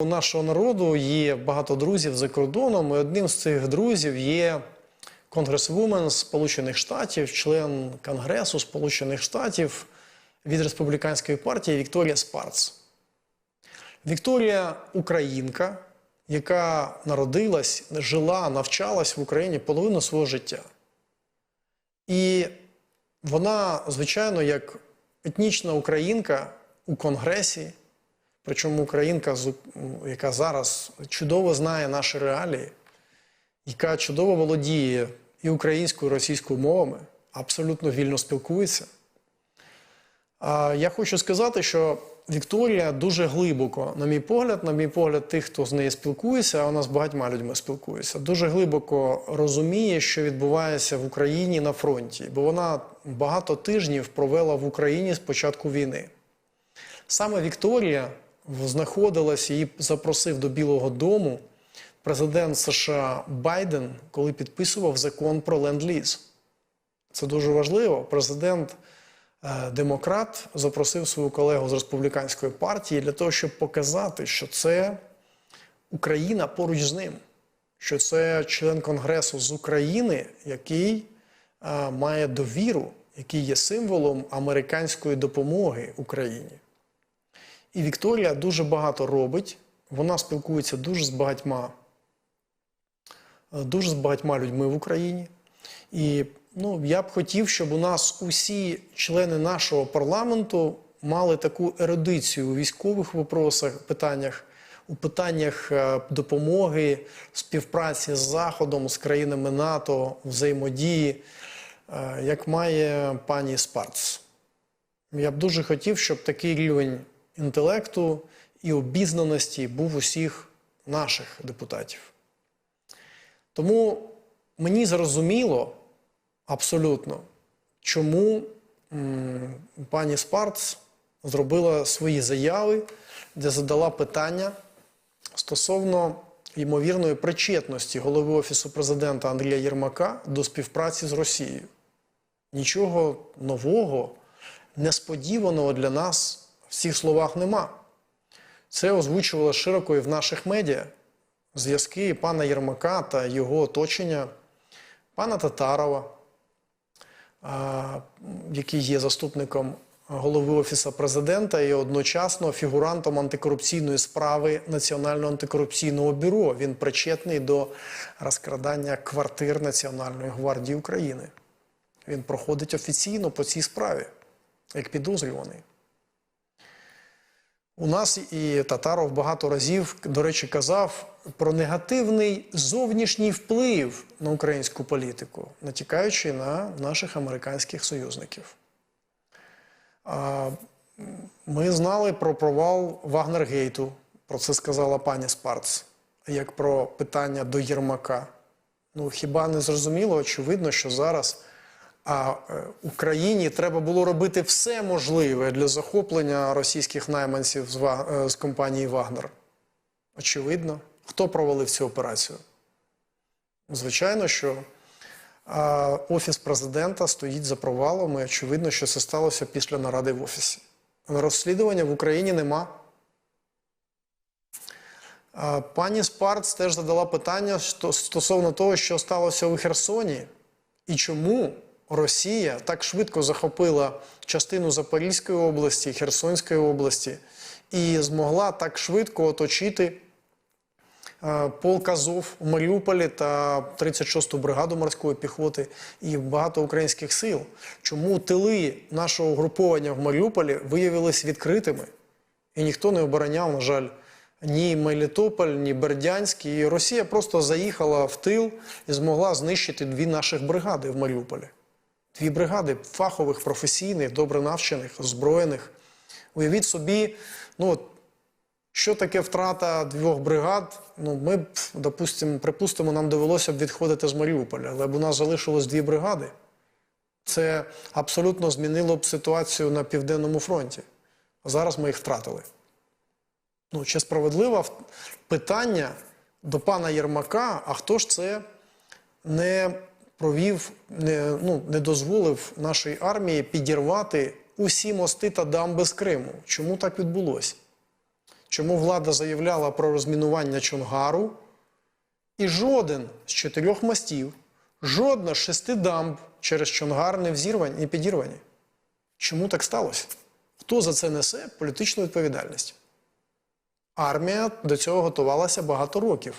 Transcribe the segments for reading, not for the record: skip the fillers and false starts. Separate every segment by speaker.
Speaker 1: У нашого народу є багато друзів за кордоном, і одним з цих друзів є конгресвумен Сполучених Штатів, член Конгресу Сполучених Штатів від Республіканської партії Вікторія Спаркс. Вікторія – українка, яка народилась, жила, навчалась в Україні половину свого життя. І вона, звичайно, як етнічна українка у Конгресі, причому українка, яка зараз чудово знає наші реалії, яка чудово володіє і українською, і російською мовами, абсолютно вільно спілкується. Я хочу сказати, що Вікторія дуже глибоко, на мій погляд, тих, хто з нею спілкується, а вона з багатьма людьми спілкується, дуже глибоко розуміє, що відбувається в Україні на фронті. Бо вона багато тижнів провела в Україні з початку війни. Саме Вікторія знаходилась, її запросив до Білого дому президент США Байден, коли підписував закон про ленд-ліз. Це дуже важливо. Президент-демократ запросив свою колегу з Республіканської партії для того, щоб показати, що це Україна поруч з ним, що це член Конгресу з України, який має довіру, який є символом американської допомоги Україні. І Вікторія дуже багато робить, вона спілкується дуже з багатьма людьми в Україні. І я б хотів, щоб у нас усі члени нашого парламенту мали таку ерудицію у військових питаннях, у питаннях допомоги, співпраці з Заходом, з країнами НАТО, взаємодії, як має пані Спаркс. Я б дуже хотів, щоб такий рівень інтелекту і обізнаності був усіх наших депутатів. Тому мені зрозуміло абсолютно, чому пані Спаркс зробила свої заяви, де задала питання стосовно ймовірної причетності голови Офісу президента Андрія Єрмака до співпраці з Росією. Нічого нового, несподіваного для нас в цих словах нема. Це озвучувало широко і в наших медіа. Зв'язки пана Єрмака та його оточення, пана Татарова, який є заступником голови Офісу президента і одночасно фігурантом антикорупційної справи Національного антикорупційного бюро. Він причетний до розкрадання квартир Національної гвардії України. Він проходить офіційно по цій справі, як підозрюваний. У нас і Татаров багато разів, до речі, казав про негативний зовнішній вплив на українську політику, натякаючи на наших американських союзників. Ми знали про провал Вагнергейту, про це сказала пані Спаркс, як про питання до Єрмака. Хіба не зрозуміло, очевидно, що зараз Україні треба було робити все можливе для захоплення російських найманців з компанії «Вагнер». Очевидно. Хто провалив цю операцію? Звичайно, що Офіс президента стоїть за провалом, і очевидно, що це сталося після наради в Офісі. Розслідування в Україні нема. Пані Спаркс теж задала питання стосовно того, що сталося у Херсоні, і чому Росія так швидко захопила частину Запорізької області, Херсонської області і змогла так швидко оточити полк Азов у Маріуполі та 36-ту бригаду морської піхоти і багато українських сил. Чому тили нашого угруповання в Маріуполі виявились відкритими? І ніхто не обороняв, на жаль, ні Мелітополь, ні Бердянськ. І Росія просто заїхала в тил і змогла знищити 2 наших бригади в Маріуполі. 2 бригади фахових, професійних, добре навчених, озброєних. Уявіть собі, що таке втрата 2 бригад? Ми, припустимо, нам довелося б відходити з Маріуполя, але б у нас залишилось 2 бригади. Це абсолютно змінило б ситуацію на Південному фронті. А зараз ми їх втратили. Чи справедливе питання до пана Єрмака, а хто ж це не дозволив нашій армії підірвати усі мости та дамби з Криму? Чому так відбулося? чому влада заявляла про розмінування Чонгару, і жоден з 4 мостів, жодна з 6 дамб через Чонгар не підірвані. Чому так сталося? Хто за це несе політичну відповідальність? Армія до цього готувалася багато років.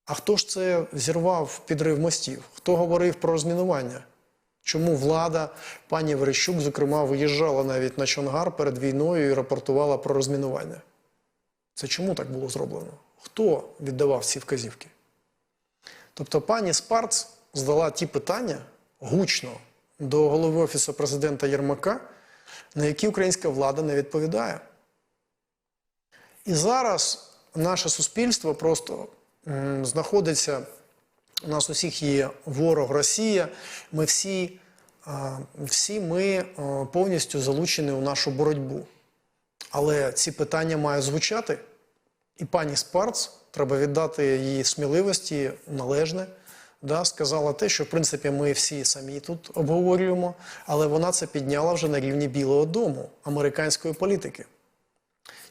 Speaker 1: А хто ж це зірвав підрив мостів? Хто говорив про розмінування? Чому влада, пані Верещук, зокрема, виїжджала навіть на Чонгар перед війною і рапортувала про розмінування? Це чому так було зроблено? Хто віддавав ці вказівки? Тобто пані Спарц задала ті питання гучно до голови Офісу президента Єрмака, на які українська влада не відповідає. І зараз наше суспільство просто знаходиться, у нас усіх є ворог Росія, ми всі повністю залучені у нашу боротьбу. Але ці питання мають звучати, і пані Спарц, треба віддати її сміливості належне, сказала те, що в принципі ми всі самі тут обговорюємо, але вона це підняла вже на рівні Білого дому, американської політики.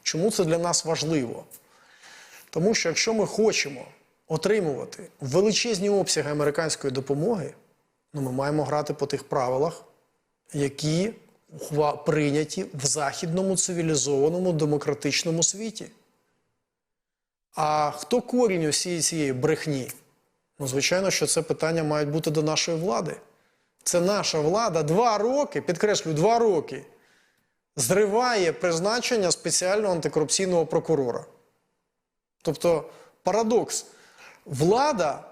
Speaker 1: Чому це для нас важливо? Тому що якщо ми хочемо отримувати величезні обсяги американської допомоги, ми маємо грати по тих правилах, які прийняті в західному, цивілізованому, демократичному світі. А хто корінь усієї цієї брехні? Звичайно, що це питання мають бути до нашої влади. Це наша влада 2 роки, підкреслюю, 2 роки, зриває призначення спеціального антикорупційного прокурора. Тобто парадокс. Влада,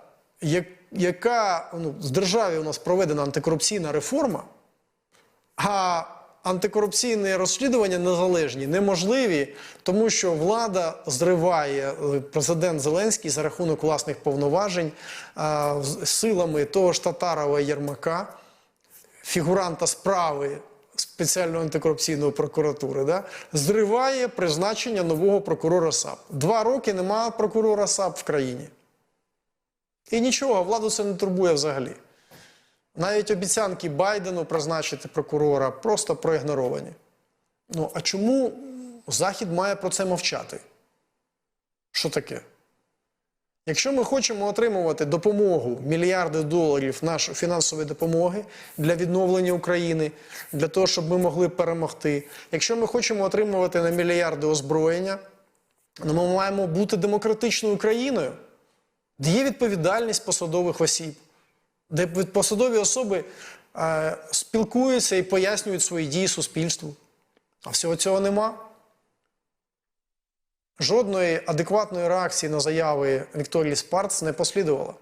Speaker 1: яка в державі у нас проведена антикорупційна реформа, а антикорупційні розслідування незалежні, неможливі, тому що влада зриває, президент Зеленський за рахунок власних повноважень силами того ж Татарова і Єрмака, фігуранта справи спеціальної антикорупційної прокуратури, зриває призначення нового прокурора САП. 2 роки немає прокурора САП в країні. І нічого, владу це не турбує взагалі. Навіть обіцянки Байдену призначити прокурора просто проігноровані. А чому Захід має про це мовчати? Що таке? Якщо ми хочемо отримувати допомогу, мільярди доларів нашої фінансової допомоги для відновлення України, для того, щоб ми могли перемогти, якщо ми хочемо отримувати на мільярди озброєння, ми маємо бути демократичною країною, де є відповідальність посадових осіб, де посадові особи спілкуються і пояснюють свої дії суспільству. А всього цього нема. Жодної адекватної реакції на заяви Вікторії Спарц не послідувало.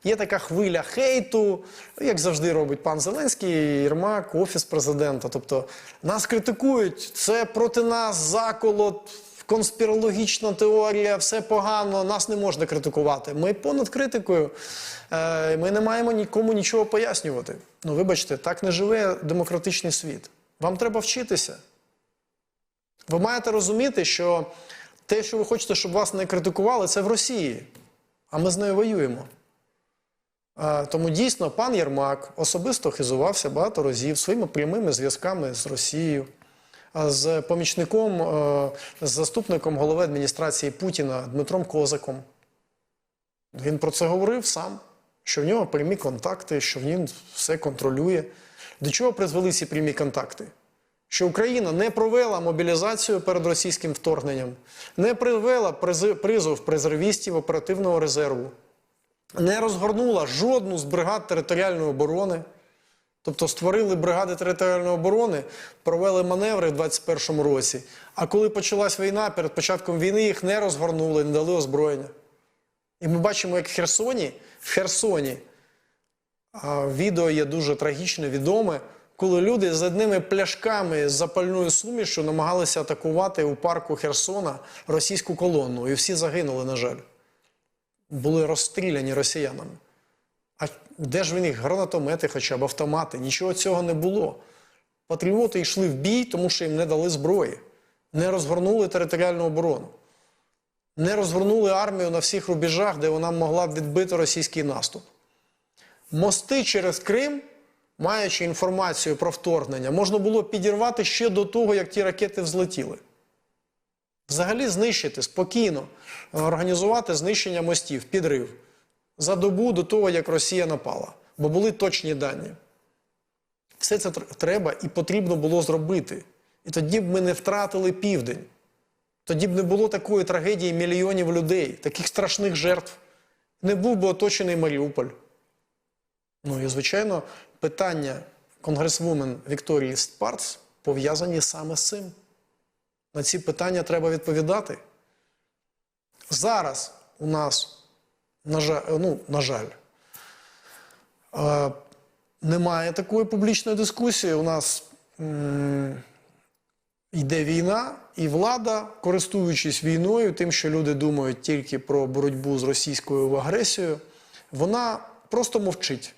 Speaker 1: Є така хвиля хейту, як завжди робить пан Зеленський, Єрмак, Офіс президента. Тобто нас критикують, це проти нас заколот, конспірологічна теорія, все погано, нас не можна критикувати. Ми понад критикою, ми не маємо нікому нічого пояснювати. Вибачте, так не живе демократичний світ. Вам треба вчитися. Ви маєте розуміти, що те, що ви хочете, щоб вас не критикували, це в Росії, а ми з нею воюємо. Тому дійсно пан Єрмак особисто хизувався багато разів своїми прямими зв'язками з Росією, з помічником, з заступником голови адміністрації Путіна Дмитром Козаком. Він про це говорив сам, що в нього прямі контакти, що він все контролює. До чого призвели ці прямі контакти? Що Україна не провела мобілізацію перед російським вторгненням, не провела призов резервістів оперативного резерву, не розгорнула жодну з бригад територіальної оборони, тобто створили бригади територіальної оборони, провели маневри в 2021 році, а коли почалась війна, перед початком війни їх не розгорнули, не дали озброєння. І ми бачимо, як в Херсоні, відео є дуже трагічне, відоме, коли люди з одними пляшками з запальною сумішю намагалися атакувати у парку Херсона російську колону. І всі загинули, на жаль. Були розстріляні росіянами. А де ж в них гранатомети хоча б, автомати? Нічого цього не було. Патріоти йшли в бій, тому що їм не дали зброї. Не розгорнули територіальну оборону. Не розгорнули армію на всіх рубежах, де вона могла б відбити російський наступ. Мости через Крим, маючи інформацію про вторгнення, можна було підірвати ще до того, як ті ракети взлетіли. Взагалі знищити, спокійно організувати знищення мостів, підрив за добу до того, як Росія напала. Бо були точні дані. Все це треба і потрібно було зробити. І тоді б ми не втратили Південь. Тоді б не було такої трагедії мільйонів людей, таких страшних жертв. Не був би оточений Маріуполь. Ну і, звичайно, питання конгресвумен Вікторії Спарц пов'язані саме з цим. На ці питання треба відповідати. Зараз у нас, на жаль, немає такої публічної дискусії. У нас йде війна, і влада, користуючись війною, тим, що люди думають тільки про боротьбу з російською агресією, вона просто мовчить.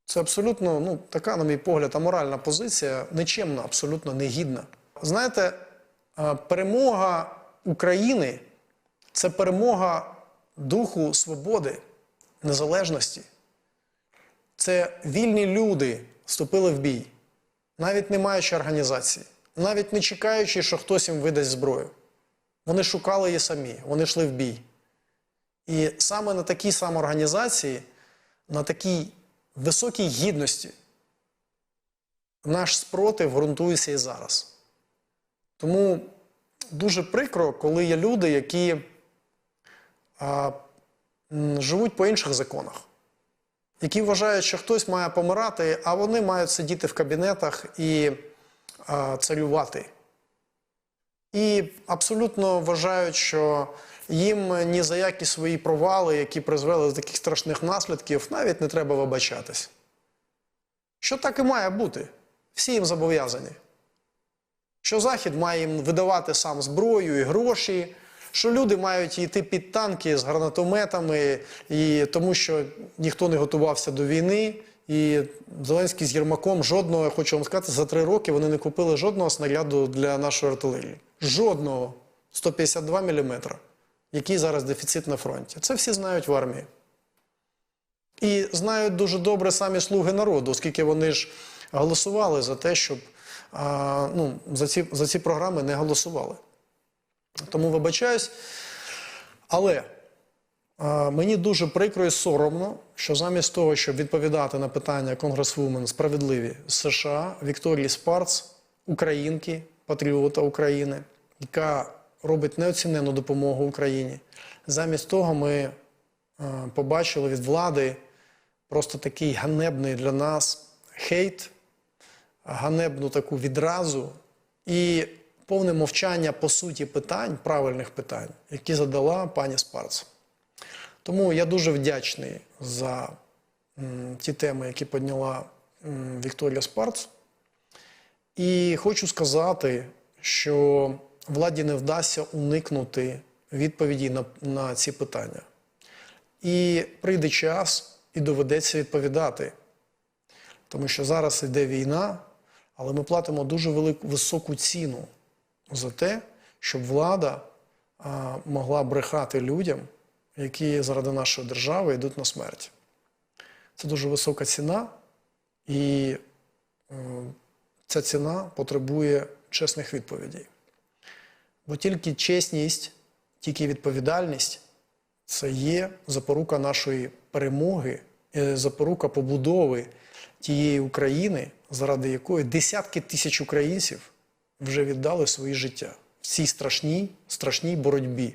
Speaker 1: Це абсолютно, така, на мій погляд, аморальна позиція, нечемна, абсолютно негідна. Знаєте, перемога України – це перемога духу свободи, незалежності. Це вільні люди вступили в бій, навіть не маючи організації, навіть не чекаючи, що хтось їм видасть зброю. Вони шукали її самі, вони йшли в бій. І саме на такій самоорганізації, на такій високій гідності наш спротив ґрунтується і зараз. Тому дуже прикро, коли є люди, які живуть по інших законах, які вважають, що хтось має помирати, а вони мають сидіти в кабінетах і царювати. І абсолютно вважають, що їм ні за які свої провали, які призвели до таких страшних наслідків, навіть не треба вибачатись. Що так і має бути. Всі їм зобов'язані. Що Захід має їм видавати сам зброю і гроші, що люди мають йти під танки з гранатометами, і тому що ніхто не готувався до війни. І Зеленський з Єрмаком жодного, я хочу вам сказати, за 3 роки вони не купили жодного снаряду для нашої артилерії. Жодного. 152 мм. Який зараз дефіцит на фронті. Це всі знають в армії. І знають дуже добре самі слуги народу, оскільки вони ж голосували за те, щоб за ці програми не голосували. Тому вибачаюсь. Але мені дуже прикро і соромно, що замість того, щоб відповідати на питання конгресвумен справедливі з США, Вікторії Спарц, українки, патріота України, яка робить неоціненну допомогу Україні. Замість того ми побачили від влади просто такий ганебний для нас хейт, ганебну таку відразу і повне мовчання по суті питань, правильних питань, які задала пані Спарц. Тому я дуже вдячний за ті теми, які підняла Вікторія Спарц. І хочу сказати, що владі не вдасться уникнути відповіді на ці питання. І прийде час, і доведеться відповідати. Тому що зараз йде війна, але ми платимо дуже високу ціну за те, щоб влада могла брехати людям, які заради нашої держави йдуть на смерть. Це дуже висока ціна, і ця ціна потребує чесних відповідей. Бо тільки чесність, тільки відповідальність – це є запорука нашої перемоги, запорука побудови тієї України, заради якої десятки тисяч українців вже віддали свої життя в цій страшній боротьбі.